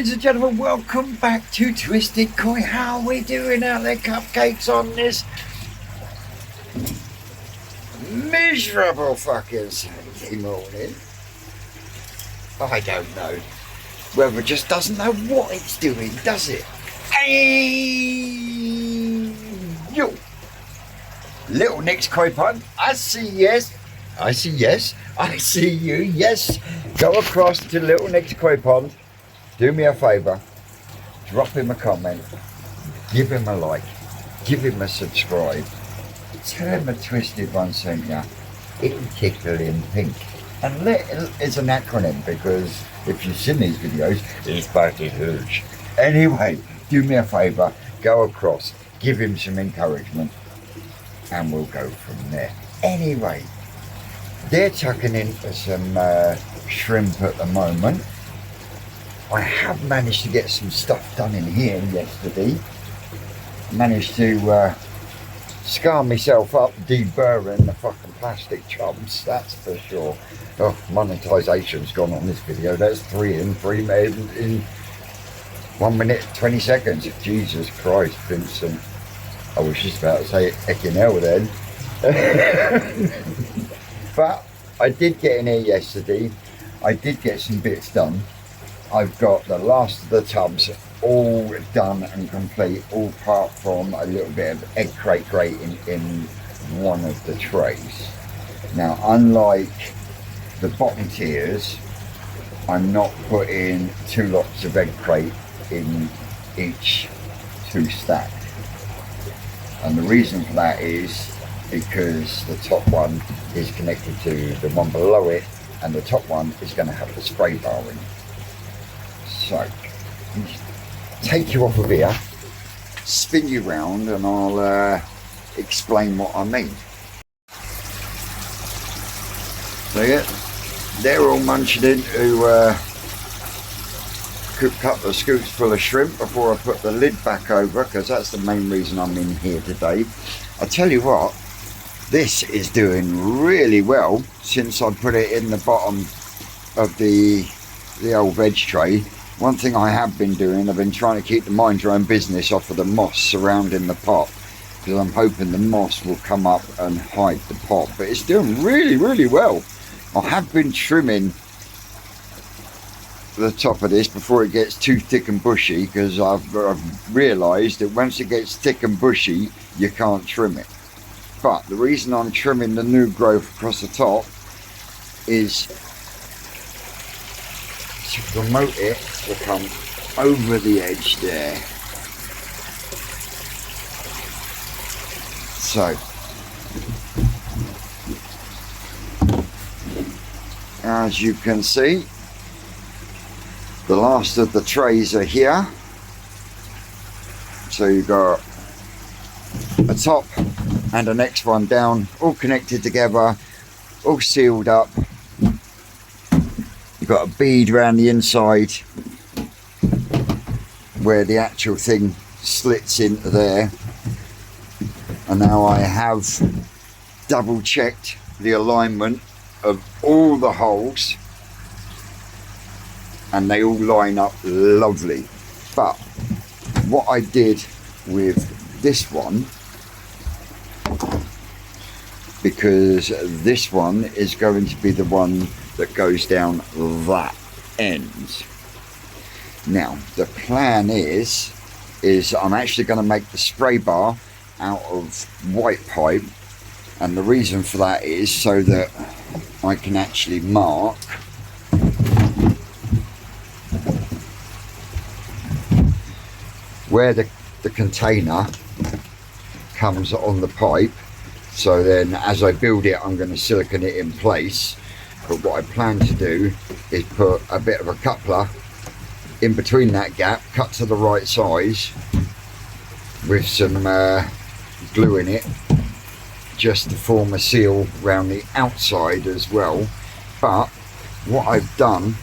ladies and gentlemen, welcome back to Twisted Coin. How are we doing out there, cupcakes, on this miserable fucking Saturday morning? I don't know. Weather just doesn't know what it's doing, does it? Hey, yo, Little Nick's Koi Pond. I see yes. I see yes. I see you. Yes. Go across to Little Nick's Koi Pond. Do me a favour. Drop him a comment. Give him a like. Give him a subscribe. Tell him a Twisted One sent ya. It'll tickle him pink. And it's an acronym because if you've seen these videos, it's bloody huge. Anyway, do me a favour. Go across. Give him some encouragement. And we'll go from there. Anyway, they're tucking into some shrimp at the moment. I have managed to get some stuff done in here yesterday. Managed to scar myself up deburring the fucking plastic chums, that's for sure. Oh, monetization's gone on this video. That's 3 in 1 minute 20 seconds. Jesus Christ, Vincent. I was just about to say heckin' hell then. But I did get in here yesterday. I did get some bits done. I've got the last of the tubs all done and complete, all apart from a little bit of egg crate grating in one of the trays. Now, unlike the bottom tiers, I'm not putting 2 lots of egg crate in each 2 stack. And the reason for that is because the top one is connected to the one below it, and the top one is going to have the spray bar in. So, take you off of here, spin you round, and I'll explain what I mean. So yeah, they're all munching into a couple of scoops full of shrimp before I put the lid back over, because that's the main reason I'm in here today. I tell you what, this is doing really well since I put it in the bottom of the old veg tray. One thing I have been doing, I've been trying to keep the mind your own business off of the moss surrounding the pot, because I'm hoping the moss will come up and hide the pot. But it's doing really, really well. I have been trimming the top of this before it gets too thick and bushy, because I've realised that once it gets thick and bushy, you can't trim it. But the reason I'm trimming the new growth across the top is to promote it to come over the edge there. So, as you can see, the last of the trays are here. So you've got a top and the next one down, all connected together, all sealed up. You've got a bead around the inside where the actual thing slits into there. And now I have double checked the alignment of all the holes, and they all line up lovely. But what I did with this one, because this one is going to be the one that goes down that end. Now the plan is I'm actually going to make the spray bar out of white pipe, and the reason for that is so that I can actually mark where the container comes on the pipe. So then as I build it, I'm going to silicone it in place. But what I plan to do is put a bit of a coupler in between that gap, cut to the right size, with some glue in it, just to form a seal around the outside as well. But what I've done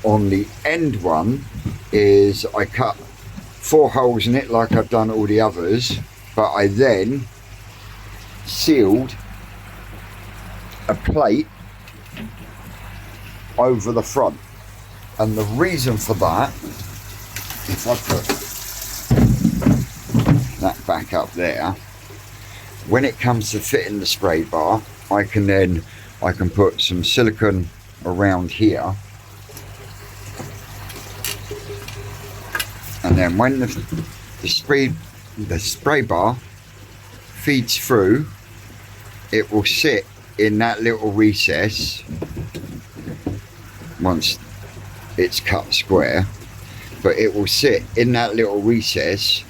on the end one is I cut 4 holes in it like I've done all the others, but I then sealed a plate over the front. And the reason for that, if I put that back up there, when it comes to fitting the spray bar, I can put some silicone around here, and then when the spray bar feeds through, it will sit in that little recess once it's cut square, but it will sit in that little recess,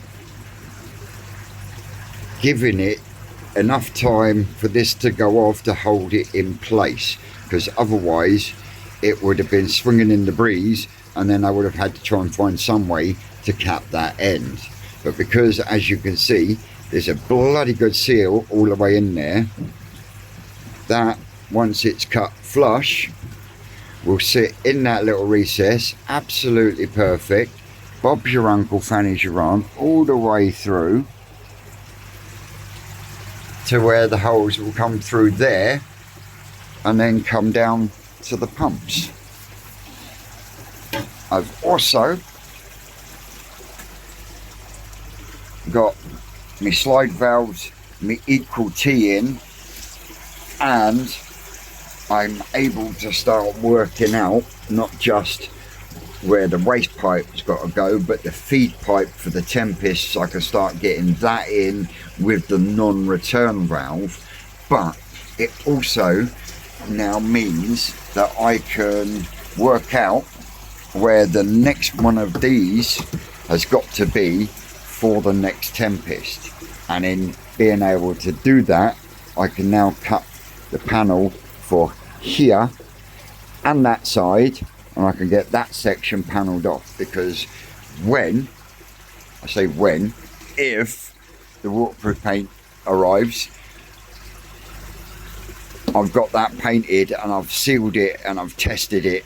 giving it enough time for this to go off to hold it in place, because otherwise it would have been swinging in the breeze, and then I would have had to try and find some way to cap that end. But because, as you can see, there's a bloody good seal all the way in there, that once it's cut flush will sit in that little recess, absolutely perfect. Bob's your uncle, Fanny's your aunt, all the way through to where the holes will come through there and then come down to the pumps. I've also got my slide valves, my equal T in, and I'm able to start working out not just where the waste pipe's got to go, but the feed pipe for the Tempest, so I can start getting that in with the non-return valve. But it also now means that I can work out where the next one of these has got to be for the next Tempest, and in being able to do that, I can now cut the panel for here and that side, and I can get that section panelled off, because when I say when, if the waterproof paint arrives, I've got that painted and I've sealed it and I've tested it.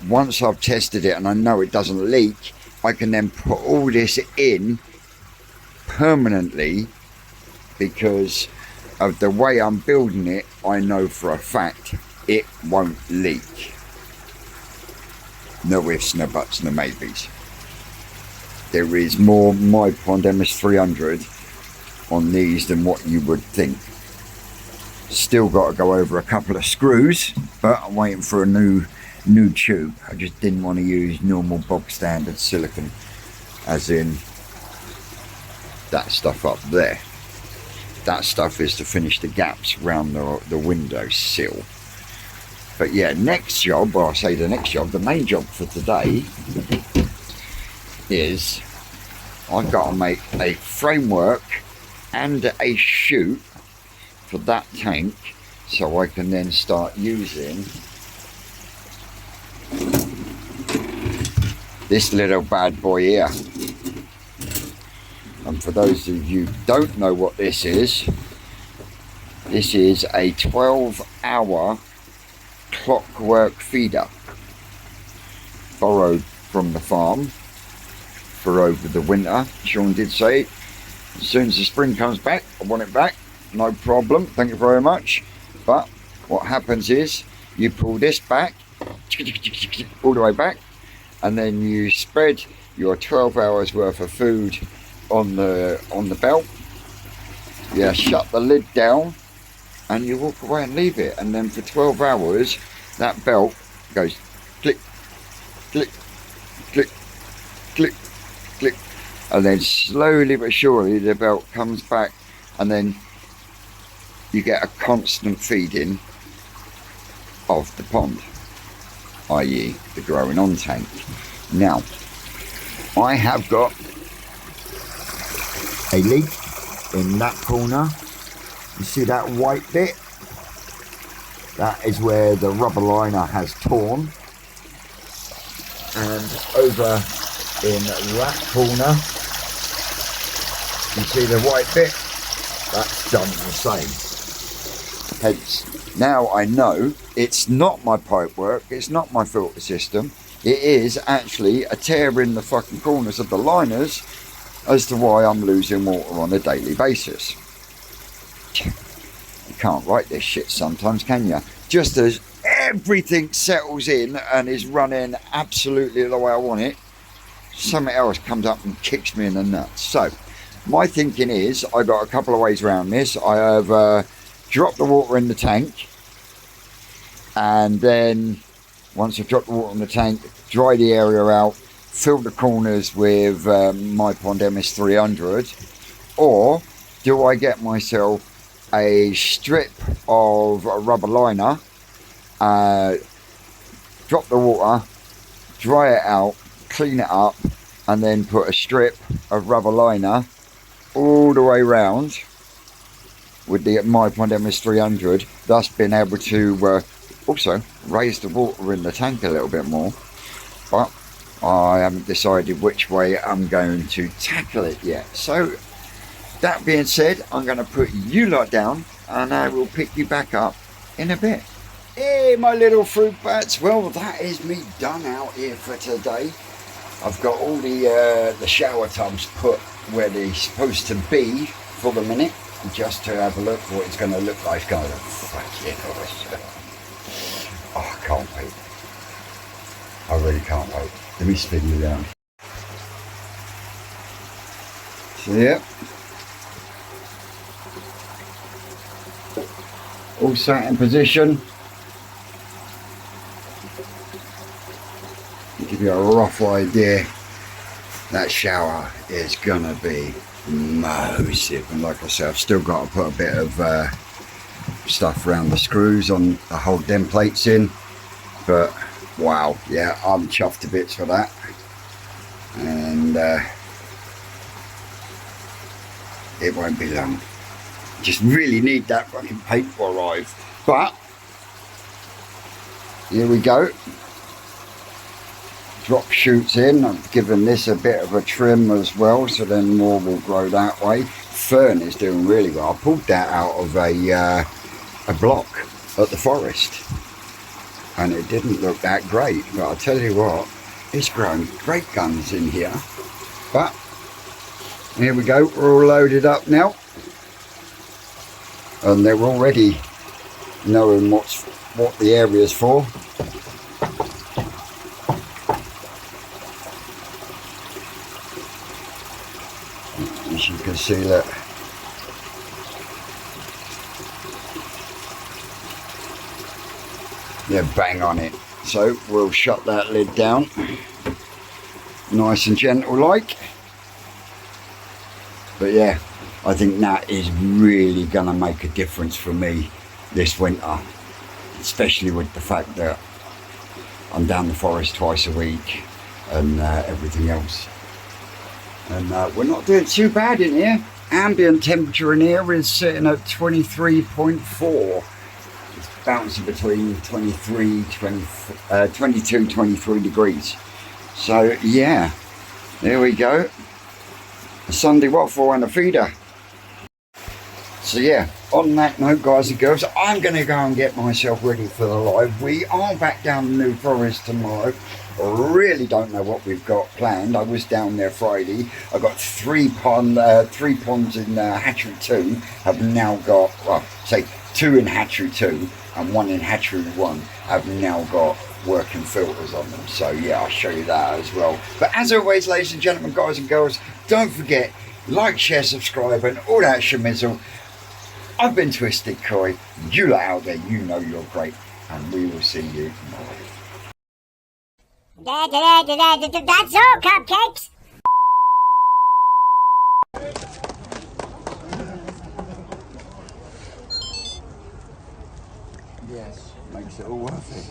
Once I've tested it and I know it doesn't leak, I can then put all this in permanently, because of the way I'm building it. I know for a fact it won't leak. No ifs, no buts, no maybes. There is more My Pond MS300 on these than what you would think. Still got to go over a couple of screws, but I'm waiting for a new tube. I just didn't want to use normal bog standard silicone, as in that stuff up there. That stuff is to finish the gaps around the window sill. But yeah, next job, or I say the next job, the main job for today is I've got to make a framework and a chute for that tank, so I can then start using this little bad boy here. And for those of you who don't know what this is a 12-hour Clockwork feeder, borrowed from the farm for over the winter. Sean did say, as soon as the spring comes back, I want it back. No problem, thank you very much. But what happens is you pull this back all the way back, and then you spread your 12 hours worth of food on the belt. You shut the lid down and you walk away and leave it, and then for 12 hours that belt goes click click click click click, and then slowly but surely the belt comes back, and then you get a constant feeding of the pond, i.e. the growing on tank. Now I have got a leak in that corner. You see that white bit? That is where the rubber liner has torn. And over in that corner, you see the white bit? That's done the same. Hence, now I know it's not my pipe work, it's not my filter system. It is actually a tear in the fucking corners of the liners as to why I'm losing water on a daily basis. You can't write this shit sometimes, can you? Just as everything settles in and is running absolutely the way I want it, something else comes up and kicks me in the nuts. So my thinking is, I got a couple of ways around this. I have dropped the water in the tank, and then once I've dropped the water in the tank, dry the area out, fill the corners with my Pond MS300, or do I get myself a strip of a rubber liner, drop the water, dry it out, clean it up, and then put a strip of rubber liner all the way round with the my Pond MS300, thus being able to also raise the water in the tank a little bit more. But I haven't decided which way I'm going to tackle it yet. So that being said, I'm going to put you lot down and I will pick you back up in a bit. Hey my little fruit bats, well that is me done out here for today. I've got all the shower tubs put where they're supposed to be for the minute, just to have a look what it's going to look like. It's going to look fucking awesome. Oh, I can't wait. I really can't wait. Let me spin you down. So yeah, all sat in position. To give you a rough idea, that shower is gonna be massive, and like I said, I've still got to put a bit of stuff around the screws on to hold them plates in, but wow, yeah, I'm chuffed to bits for that. And it won't be long. Just really need that fucking paint to arrive. But here we go. Drop shoots in. I've given this a bit of a trim as well, so then more will grow that way. Fern is doing really well. I pulled that out of a block at the forest, and it didn't look that great, but I'll tell you what, it's growing great guns in here. But here we go, we're all loaded up now, and they're already knowing what the area's for. As you can see, look, they're bang on it. So we'll shut that lid down, nice and gentle like. But yeah, I think that is really gonna make a difference for me this winter, especially with the fact that I'm down the forest twice a week and everything else. And we're not doing too bad in here. Ambient temperature in here is sitting at 23.4. It's bouncing between 22, 23 degrees. So yeah, there we go. A Sunday waffle and a feeder. So yeah, on that note, guys and girls, I'm going to go and get myself ready for the live. We are back down the New Forest tomorrow. I really don't know what we've got planned. I was down there Friday. I got three ponds in hatchery 2. I've now got, well, say 2 in hatchery 2 and 1 in hatchery 1. I've now got working filters on them. So yeah, I'll show you that as well. But as always, ladies and gentlemen, guys and girls, don't forget, like, share, subscribe, and all that shemizzle. I've been Twisted Koi. You lot out there, you know you're great, and we will see you tomorrow. That's all, cupcakes. Yes, makes it all worth it.